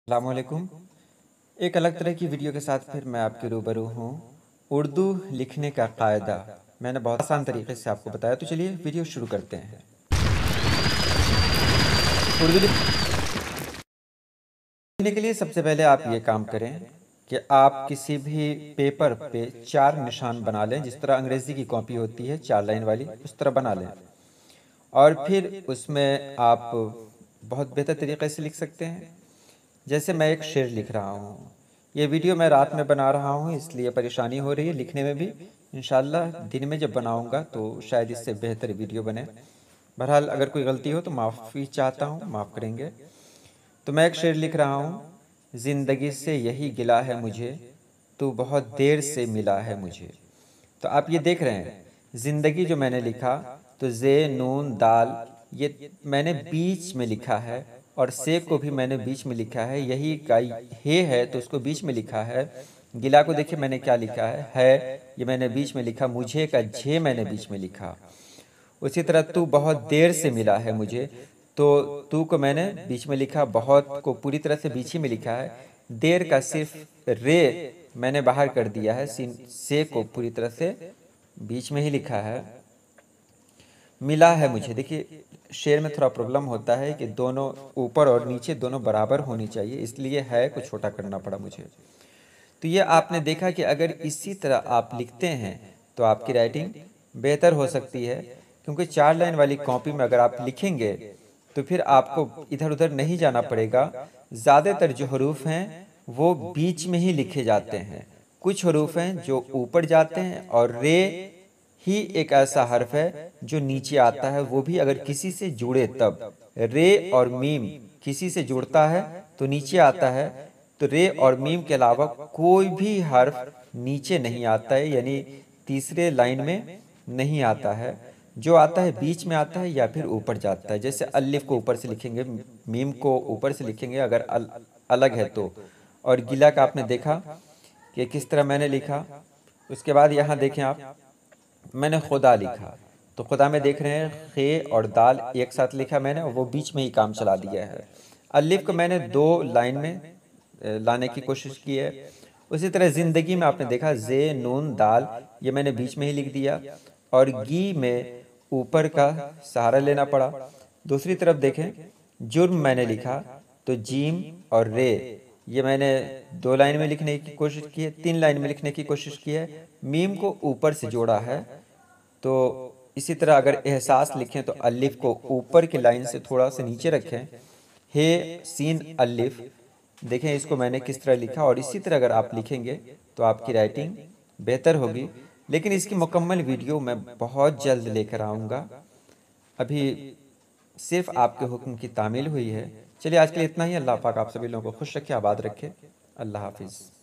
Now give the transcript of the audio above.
अस्सलामुअलैकुम। एक अलग तरह की वीडियो के साथ फिर मैं आपके रूबरू हूँ। उर्दू लिखने का कायदा मैंने बहुत आसान तरीके से आपको बताया, तो चलिए वीडियो शुरू करते हैं। उर्दू लिखने के लिए सबसे पहले आप ये काम करें कि आप किसी भी पेपर पे 4 निशान बना लें, जिस तरह अंग्रेज़ी की कॉपी होती है 4 लाइन वाली, उस तरह बना लें। और फिर उसमें आप बहुत बेहतर तरीके से लिख सकते हैं। जैसे मैं एक शेर लिख रहा हूँ, ये वीडियो मैं रात में बना रहा हूँ इसलिए परेशानी हो रही है लिखने में भी। इंशाल्लाह दिन में जब बनाऊँगा तो शायद इससे बेहतर वीडियो बने। बहरहाल अगर कोई गलती हो तो माफ़ी चाहता हूँ, माफ़ करेंगे। तो मैं एक शेर लिख रहा हूँ, ज़िंदगी से यही गिला है मुझे, तू बहुत देर से मिला है मुझे। तो आप ये देख रहे हैं, ज़िंदगी जो मैंने लिखा तो जे नून दाल ये मैंने बीच में लिखा है, और से को भी मैंने बीच में लिखा है। यही का हे है तो उसको बीच में लिखा है। गिला को देखिए मैंने क्या लिखा है ये मैंने बीच में लिखा। मुझे का झे मैंने बीच में लिखा। उसी तरह तू बहुत देर से मिला है मुझे, तो तू को मैंने बीच में लिखा, बहुत को पूरी तरह से बीच ही में लिखा है। देर का सिर्फ रे मैंने बाहर कर दिया है, से को पूरी तरह से बीच में ही लिखा है। मिला है मुझे, देखिए शेर में थोड़ा प्रॉब्लम होता है कि दोनों ऊपर और नीचे दोनों बराबर होनी चाहिए, इसलिए है को छोटा करना पड़ा मुझे। तो ये आपने देखा कि अगर इसी तरह आप लिखते हैं तो आपकी राइटिंग बेहतर हो सकती है, क्योंकि 4 लाइन वाली कॉपी में अगर आप लिखेंगे तो फिर आपको इधर उधर नहीं जाना पड़ेगा। ज़्यादातर जो हरूफ हैं वो बीच में ही लिखे जाते हैं। कुछ हरूफ हैं जो ऊपर जाते हैं, और रे ही एक ऐसा हर्फ है जो नीचे आता है, वो भी अगर किसी से जुड़े तब। रे और मीम किसी से जुड़ता है तो नीचे आता है, तो रे और मीम के अलावा कोई भी हर्फ नीचे नहीं आता है, यानी तीसरे लाइन में नहीं आता है। जो आता है बीच में आता है या फिर ऊपर जाता है। जैसे अलिफ को ऊपर से लिखेंगे, मीम को ऊपर से लिखेंगे अगर अलग है तो। और गिला का आपने देखा कि किस तरह मैंने लिखा। उसके बाद यहाँ देखें आप, मैंने खुदा लिखा, तो खुदा में देख रहे हैं खे और दाल एक साथ लिखा मैंने, और वो बीच में ही काम चला दिया है। अलिफ को मैंने 2 लाइन में लाने की कोशिश की है। उसी तरह ज़िंदगी में आपने देखा जे नून दाल ये मैंने बीच में ही लिख दिया, और गी में ऊपर का सहारा लेना पड़ा। दूसरी तरफ देखें, जुर्म मैंने लिखा तो जीम और रे ये मैंने 2 लाइन में लिखने की कोशिश की है, 3 लाइन में लिखने की कोशिश की है। मीम को ऊपर से जोड़ा है। तो इसी तरह अगर एहसास लिखें तो अलिफ को ऊपर की लाइन से थोड़ा सा नीचे रखें। हे सीन अलिफ, देखें इसको मैंने किस तरह लिखा। और इसी तरह अगर आप लिखेंगे तो आपकी राइटिंग बेहतर होगी। लेकिन इसकी मुकम्मल वीडियो मैं बहुत जल्द लेकर आऊँगा। अभी सिर्फ आपके हुक्म की तामील हुई है। चलिए आज के लिए इतना ही। अल्लाह पाक आप सभी लोगों को खुश रखे, आबाद रखे। अल्लाह हाफिज़।